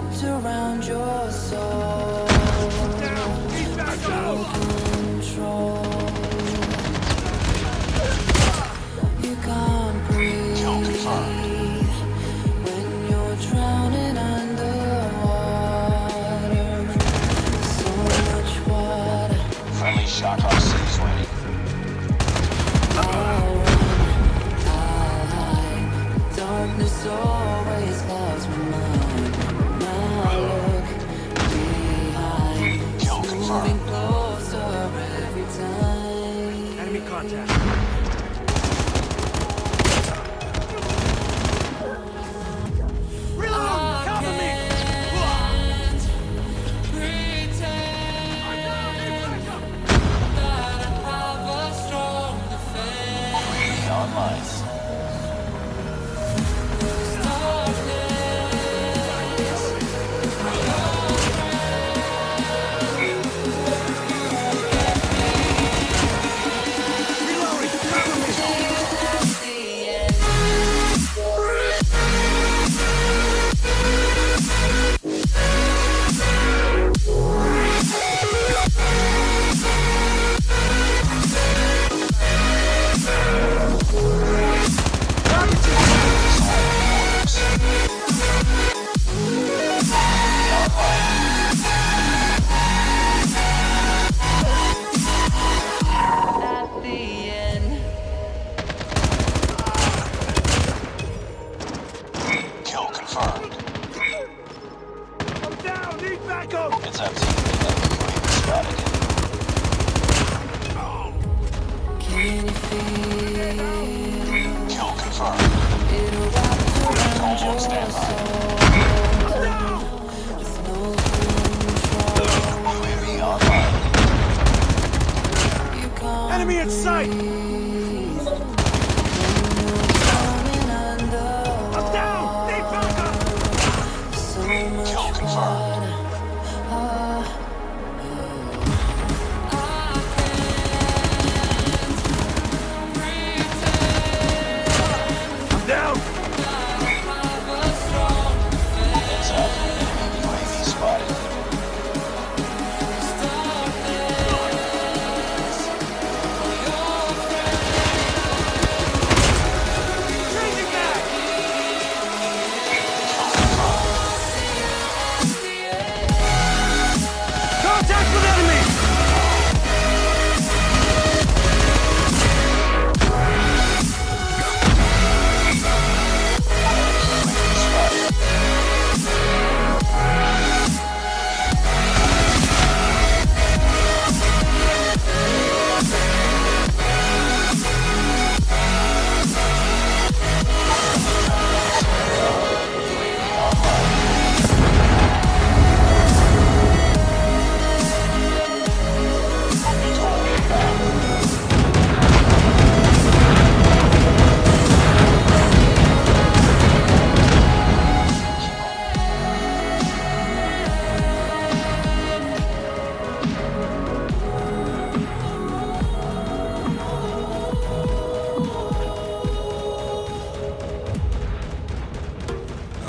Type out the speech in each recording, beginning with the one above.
wrapped around your soul. No control. You can't breathe when you're drowning underwater. So much water. Friendly shock off seas ready. I'll run, I'll hide. Darkness always clouds my mind. Now look behind. Kill Moving confirmed. closer every time. Enemy contact. Reload! Cover me! Online. Reloading! Cover me! At the end. Kill confirmed. I'm down! Need backup! It's empty. UAV spotted. Can you feel Kill confirmed. it wrapped around Hold on your standby. soul? With no control. UAV online. You can't Enemy in sight! breathe when you're drowning underwater. I'm down! Need backup! So Kill much confirmed. water. I'm down! It's up. Enemy UAV spotted. Changing back! Kill confirmed. Contact with enemy!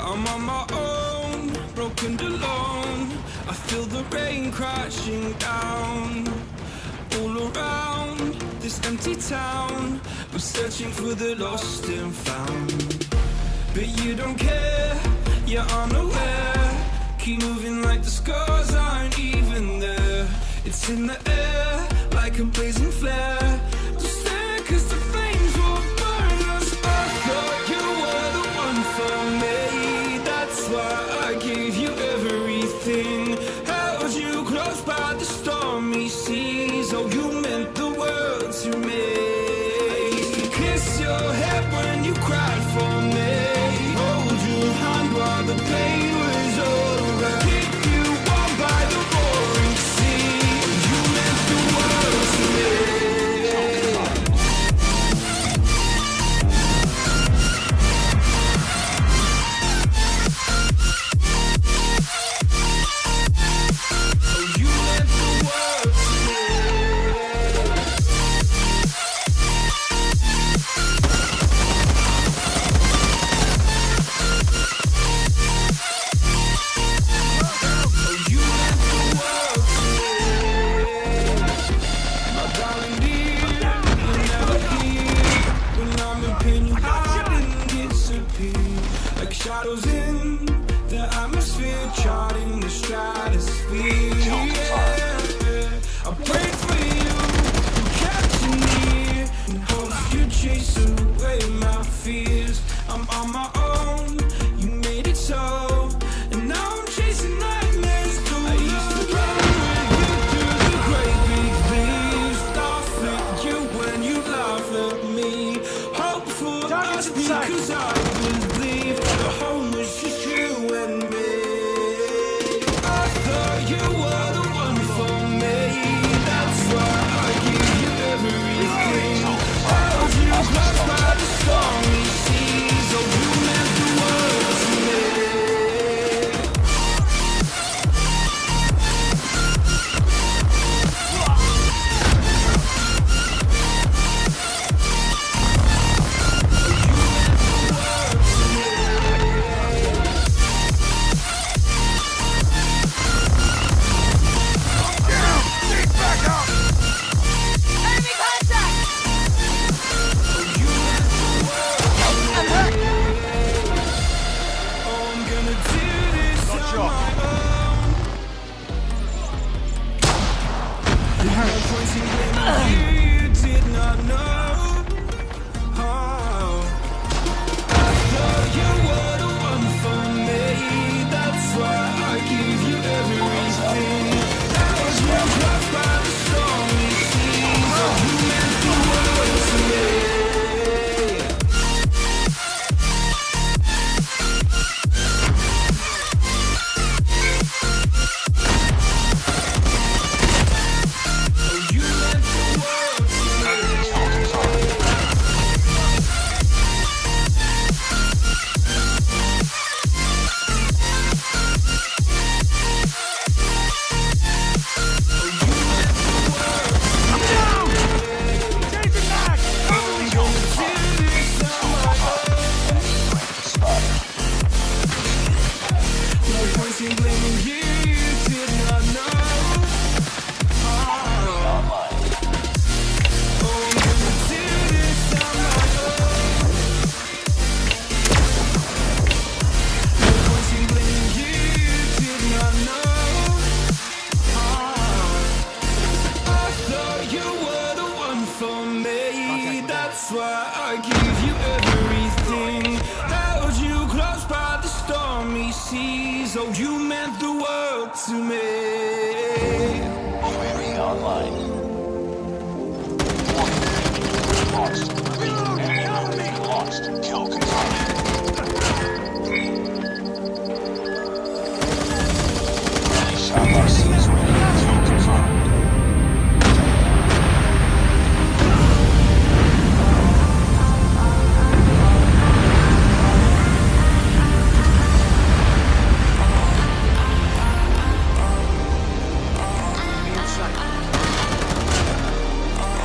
I'm on my own, broken alone. I feel the rain crashing down all around this empty town. I'm searching for the lost and found, but you don't care, you're unaware. Keep moving like the scars aren't even there. It's in the air like a blazing flare. Just stare 'cause the flames will burn us. I thought you were the one for me. That's why I gave you everything. Held you close by the stormy seas. Oh, you meant the world to me. I used to kiss your head when you cried for me. Hold your hand while the pain was over. Keep you warm by the roaring sea. You meant the world to me. in the atmosphere, charting the stratosphere. I pray for you, capture me, in hopes you chase away my fears. I'm on my own, you made it so, and now I'm chasing nightmares too. I used to run with you through the great big leaves, laugh at you when you laugh at me. Hope for us because I believe the home was just you and me. I thought you were the one for me, that's why I give you everything. Held you close by the stormy seas, oh you meant the world to me. Enemy contact! I'm hurt! Oh, I'm gonna do this on my own. No pointing blame on you did not know. Oh, I thought you were the one for me, that's why I give you everything. As you crossed by the stormy seas, oh, you meant the world to me. You meant the world to me. I'm down! Changing back! I'm gonna do this on my own. No point in blaming you, you did not know. Oh, I'm gonna do this on my own. No point in blaming you, you did not know. I thought you were the one for me, that's why I give you everything. Held you close by the stormy seas, oh you meant the world to me. UAV online. Lost. Enemy lost. Kill confirmed. Enemy shot RCs ready. Kill confirmed.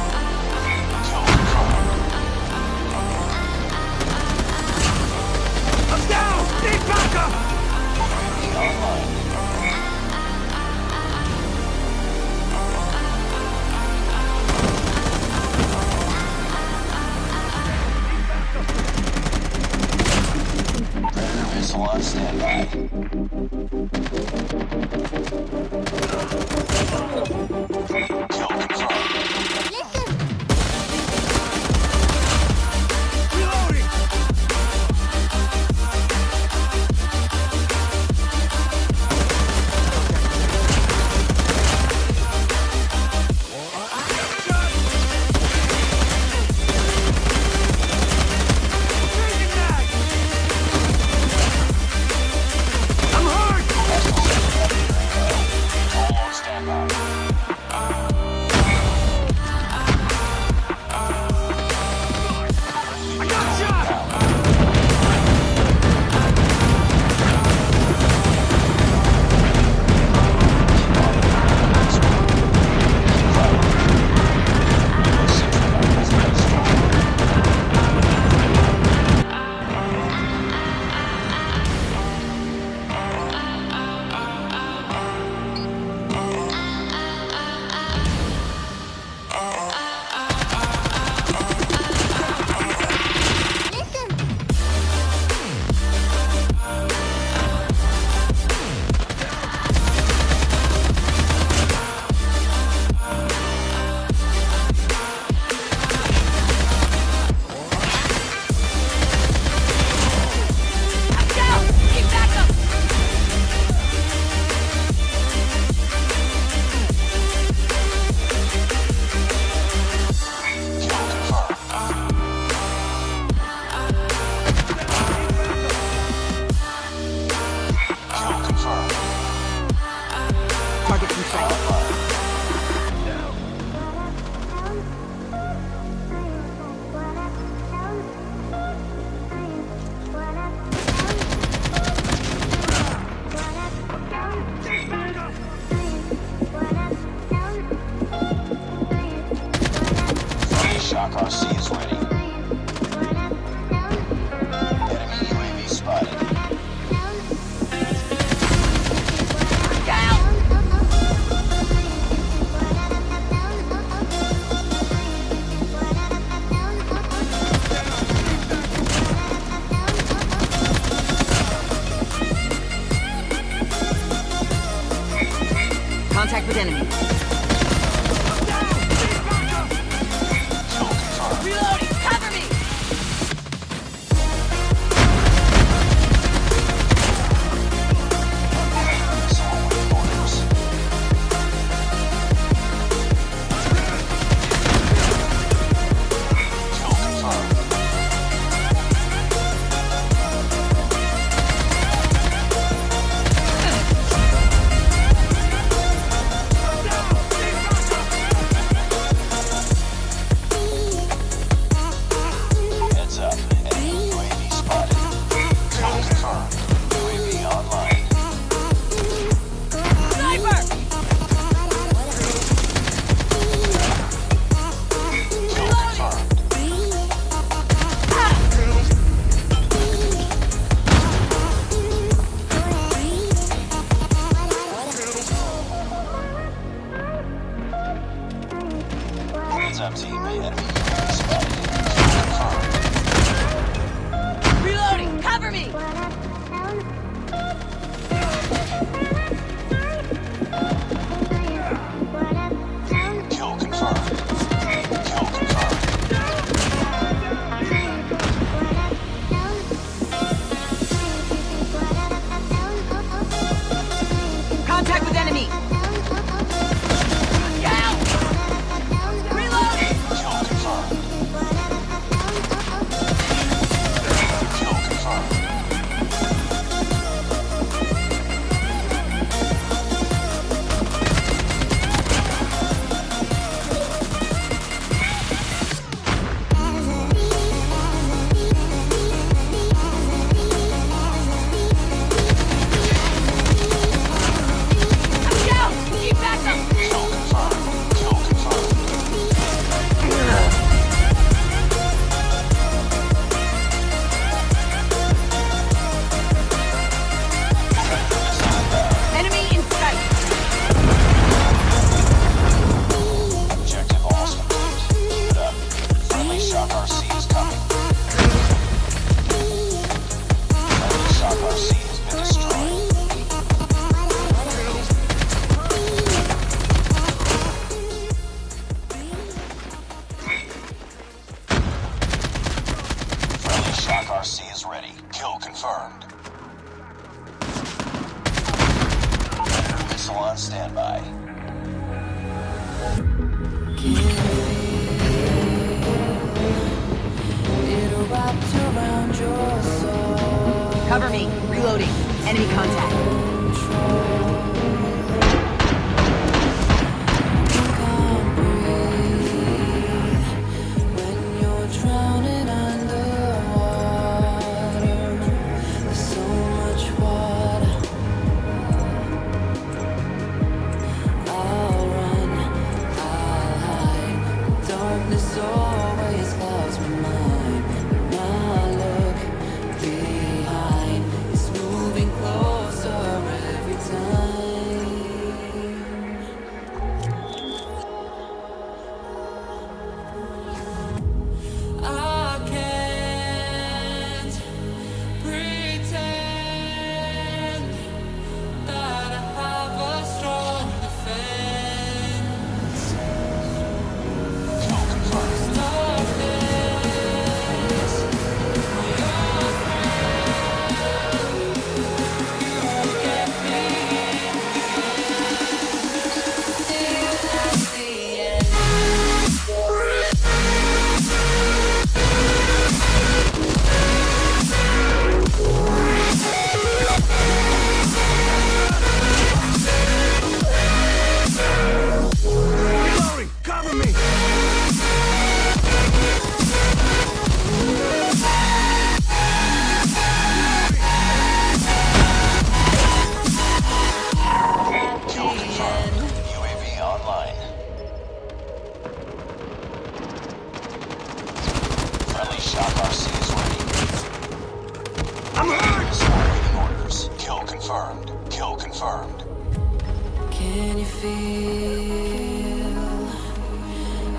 Kill confirmed. I'm down! Need backup! UAV online. Predator missile on standby. Kill confirmed. Reloading! Changing back! I'm hurt! All on standby. Contact with enemy. Reloading! Cover me! Heads up. Enemy UAV spotted. Kill confirmed. UAV online. Sniper! Kill confirmed. Heads up, team. Enemy UAV spotted. Kill confirmed. Reloading! Cover me! Kill confirmed. Kill confirmed. Contact with enemy! Down! Reloading! Kill confirmed. Kill confirmed. Down! Keep back up! Kill confirmed. Kill confirmed. Enemy in sight! Objective almost complete. Keep it up. Friendly Shock RC is coming. Friendly Shock RC has been destroyed. Friendly Shock RC is ready. Kill confirmed. Predator missile on standby. It wrapped around your soul. Cover me! Reloading! Enemy contact! You can't breathe when you're drowning underwater. There's so much water. I'll run, I'll hide. Darkness always clouds my mind. When I look behind, it's moving closer every time. I can't pretend that I have a strong defense. Kill confirmed. Darkness, your friend, you get me till that's the end. Reloading! Cover me! Kill confirmed. UAV online. Friendly Shock RC is ready. I'm hurt! Missile awaiting orders. Kill confirmed. Kill confirmed. Can you feel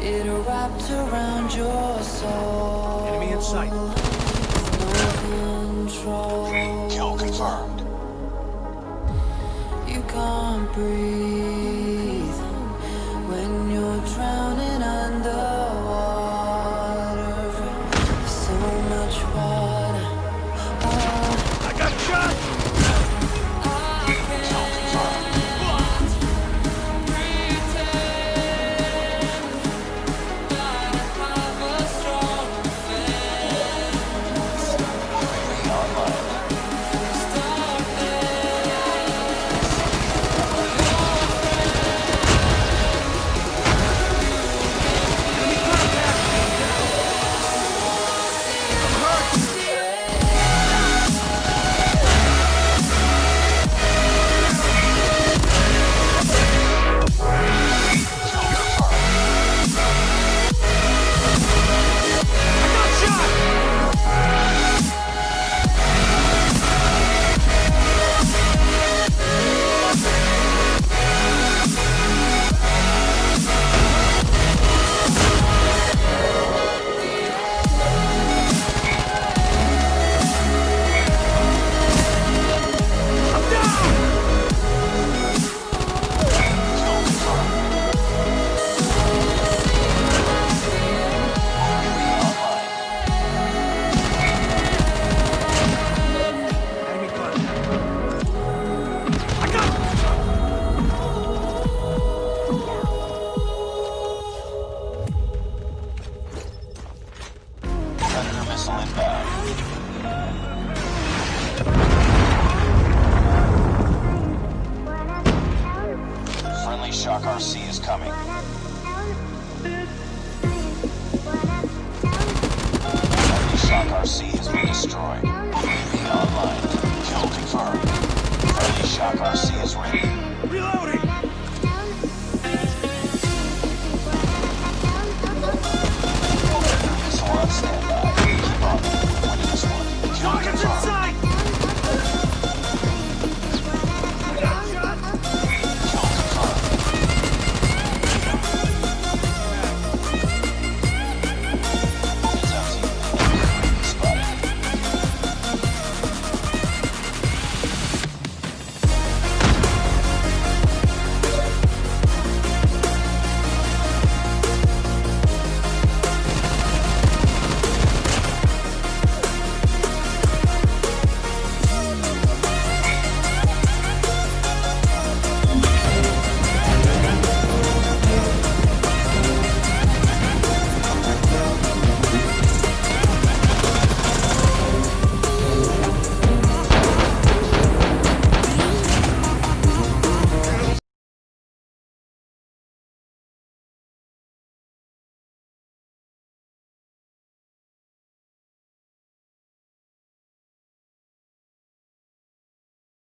it wrapped around your soul? Enemy in sight. No control. Kill confirmed. You can't breathe shot! Kill confirmed. UAV online. Enemy contact. I got Predator missile inbound. Friendly Shock RC is coming. Friendly Shock RC has been destroyed. UAV online. Kill confirmed. Friendly Shock RC is ready.